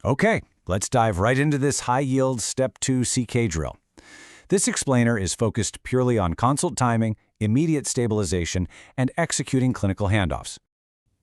Okay, let's dive right into this high-yield Step 2 CK drill. This explainer is focused purely on consult timing, immediate stabilization, and executing clinical handoffs.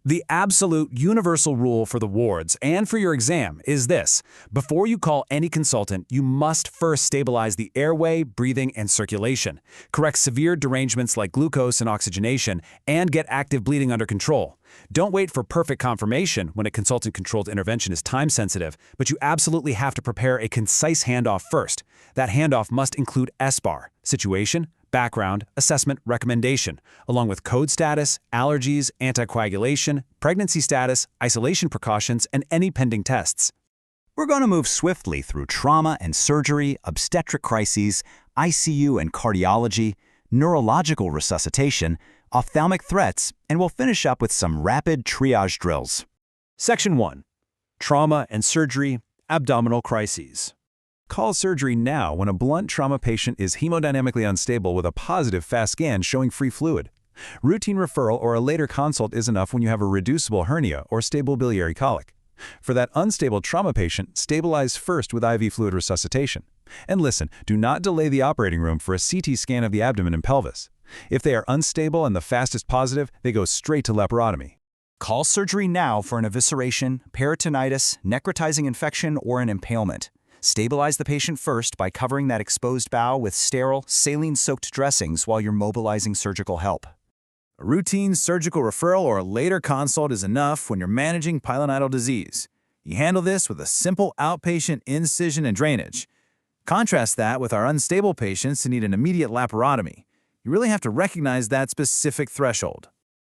The absolute universal rule for the wards and for your exam is this: before you call any consultant, you must first stabilize the airway, breathing, and circulation, correct severe derangements like glucose and oxygenation, and get active bleeding under control. Don't wait for perfect confirmation when a consultant-controlled intervention is time-sensitive, but you absolutely have to prepare a concise handoff first. That handoff must include SBAR, situation, background, assessment, recommendation, along with code status, allergies, anticoagulation, pregnancy status, isolation precautions, and any pending tests. We're going to move swiftly through trauma and surgery, obstetric crises, ICU and cardiology, neurological resuscitation, ophthalmic threats, and we'll finish up with some rapid triage drills. Section 1. Trauma and surgery, abdominal crises. Call surgery now when a blunt trauma patient is hemodynamically unstable with a positive fast scan showing free fluid. Routine referral or a later consult is enough when you have a reducible hernia or stable biliary colic. For that unstable trauma patient, stabilize first with IV fluid resuscitation. And listen, do not delay the operating room for a CT scan of the abdomen and pelvis. If they are unstable and the FAST is positive, they go straight to laparotomy. Call surgery now for an evisceration, peritonitis, necrotizing infection, or an impalement. Stabilize the patient first by covering that exposed bowel with sterile, saline-soaked dressings while you're mobilizing surgical help. A routine surgical referral or a later consult is enough when you're managing pilonidal disease. You handle this with a simple outpatient incision and drainage. Contrast that with our unstable patients who need an immediate laparotomy. You really have to recognize that specific threshold.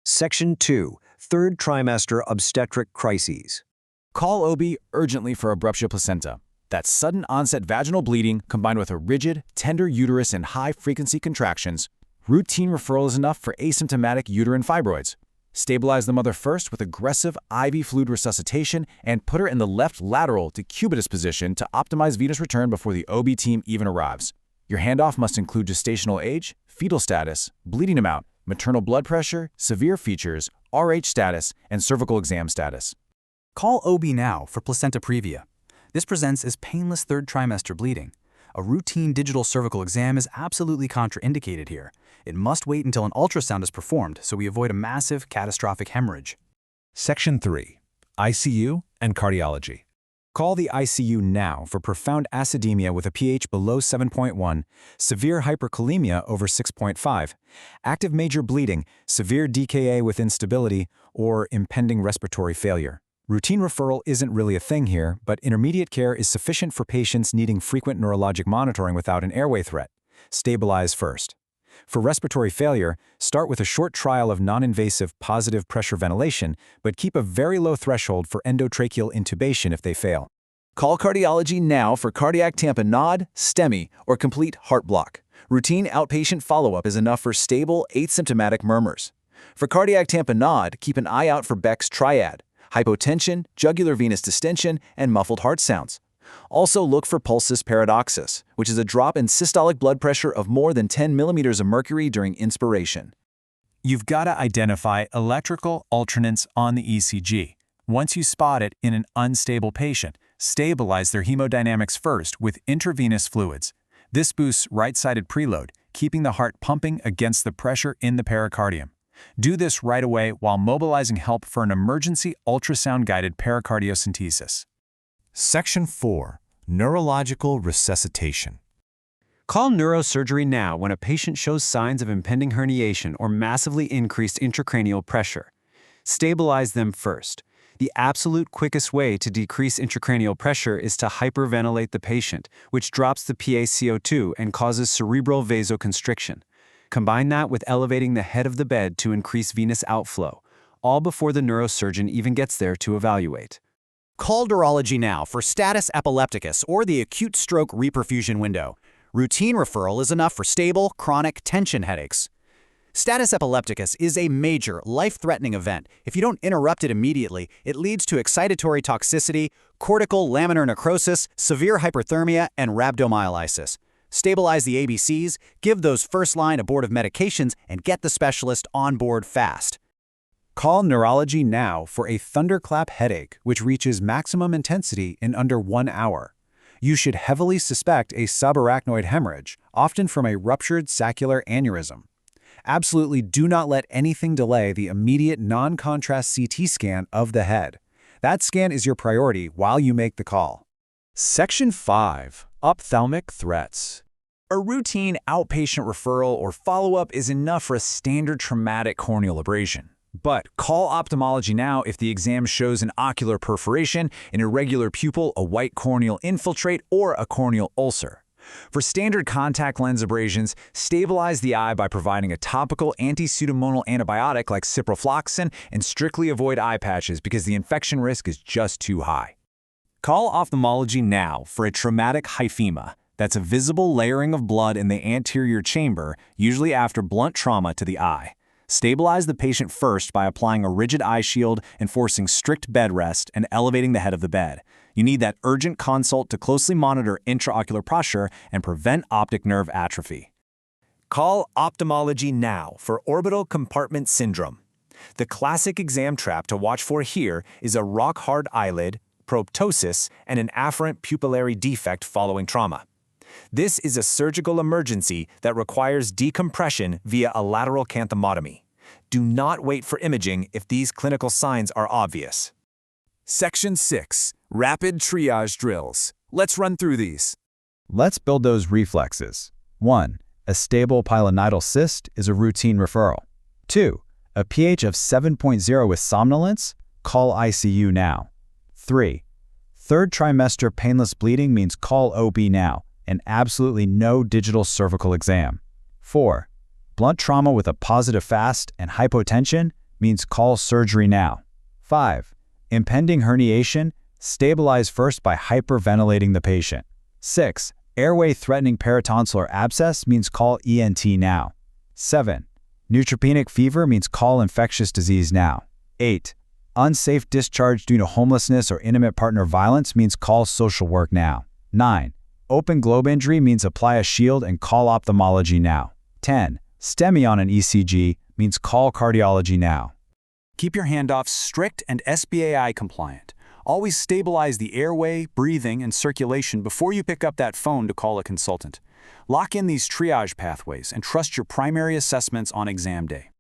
Section 2. Third trimester obstetric crises. Call OB urgently for abruptia placenta. That sudden onset vaginal bleeding combined with a rigid, tender uterus and high-frequency contractions. Routine referral is enough for asymptomatic uterine fibroids. Stabilize the mother first with aggressive IV fluid resuscitation and put her in the left lateral decubitus position to optimize venous return before the OB team even arrives. Your handoff must include gestational age, fetal status, bleeding amount, maternal blood pressure, severe features, RH status, and cervical exam status. Call OB now for placenta previa. This presents as painless third trimester bleeding. A routine digital cervical exam is absolutely contraindicated here. It must wait until an ultrasound is performed so we avoid a massive, catastrophic hemorrhage. Section 3. ICU and cardiology. Call the ICU now for profound acidemia with a pH below 7.1, severe hyperkalemia over 6.5, active major bleeding, severe DKA with instability, or impending respiratory failure. Routine referral isn't really a thing here, but intermediate care is sufficient for patients needing frequent neurologic monitoring without an airway threat. Stabilize first. For respiratory failure, start with a short trial of non-invasive positive pressure ventilation, but keep a very low threshold for endotracheal intubation if they fail. Call cardiology now for cardiac tamponade, STEMI, or complete heart block. Routine outpatient follow-up is enough for stable, asymptomatic murmurs. For cardiac tamponade, keep an eye out for Beck's triad: hypotension, jugular venous distension, and muffled heart sounds. Also look for pulsus paradoxus, which is a drop in systolic blood pressure of more than 10 millimeters of mercury during inspiration. You've got to identify electrical alternates on the ECG. Once you spot it in an unstable patient, stabilize their hemodynamics first with intravenous fluids. This boosts right-sided preload, keeping the heart pumping against the pressure in the pericardium. Do this right away while mobilizing help for an emergency ultrasound-guided pericardiocentesis. Section 4. Neurological resuscitation. Call neurosurgery now when a patient shows signs of impending herniation or massively increased intracranial pressure. Stabilize them first. The absolute quickest way to decrease intracranial pressure is to hyperventilate the patient, which drops the PaCO2 and causes cerebral vasoconstriction. Combine that with elevating the head of the bed to increase venous outflow, all before the neurosurgeon even gets there to evaluate. Call urology now for status epilepticus or the acute stroke reperfusion window. Routine referral is enough for stable, chronic tension headaches. Status epilepticus is a major, life-threatening event. If you don't interrupt it immediately, it leads to excitatory toxicity, cortical laminar necrosis, severe hyperthermia, and rhabdomyolysis. Stabilize the ABCs, give those first-line abortive medications, and get the specialist on board fast. Call neurology now for a thunderclap headache which reaches maximum intensity in under 1 hour. You should heavily suspect a subarachnoid hemorrhage, often from a ruptured saccular aneurysm. Absolutely do not let anything delay the immediate non-contrast CT scan of the head. That scan is your priority while you make the call. Section 5. Ophthalmic threats. A routine outpatient referral or follow-up is enough for a standard traumatic corneal abrasion. But call ophthalmology now if the exam shows an ocular perforation, an irregular pupil, a white corneal infiltrate, or a corneal ulcer. For standard contact lens abrasions, stabilize the eye by providing a topical anti-pseudomonal antibiotic like ciprofloxacin and strictly avoid eye patches because the infection risk is just too high. Call ophthalmology now for a traumatic hyphema. That's a visible layering of blood in the anterior chamber, usually after blunt trauma to the eye. Stabilize the patient first by applying a rigid eye shield, enforcing strict bed rest, and elevating the head of the bed. You need that urgent consult to closely monitor intraocular pressure and prevent optic nerve atrophy. Call ophthalmology now for orbital compartment syndrome. The classic exam trap to watch for here is a rock-hard eyelid, proptosis, and an afferent pupillary defect following trauma. This is a surgical emergency that requires decompression via a lateral canthomotomy. Do not wait for imaging if these clinical signs are obvious. Section 6. Rapid triage drills. Let's run through these. Let's build those reflexes. 1. A stable pilonidal cyst is a routine referral. 2. A pH of 7.0 with somnolence? Call ICU now. 3. Third trimester painless bleeding means call OB now, and absolutely no digital cervical exam. 4. Blunt trauma with a positive FAST and hypotension means call surgery now. 5. Impending herniation, stabilize first by hyperventilating the patient. 6. Airway-threatening peritonsillar abscess means call ENT now. 7. Neutropenic fever means call infectious disease now. 8. Unsafe discharge due to homelessness or intimate partner violence means call social work now. 9. Open globe injury means apply a shield and call ophthalmology now. 10. STEMI on an ECG means call cardiology now. Keep your handoffs strict and SBAI compliant. Always stabilize the airway, breathing, and circulation before you pick up that phone to call a consultant. Lock in these triage pathways and trust your primary assessments on exam day.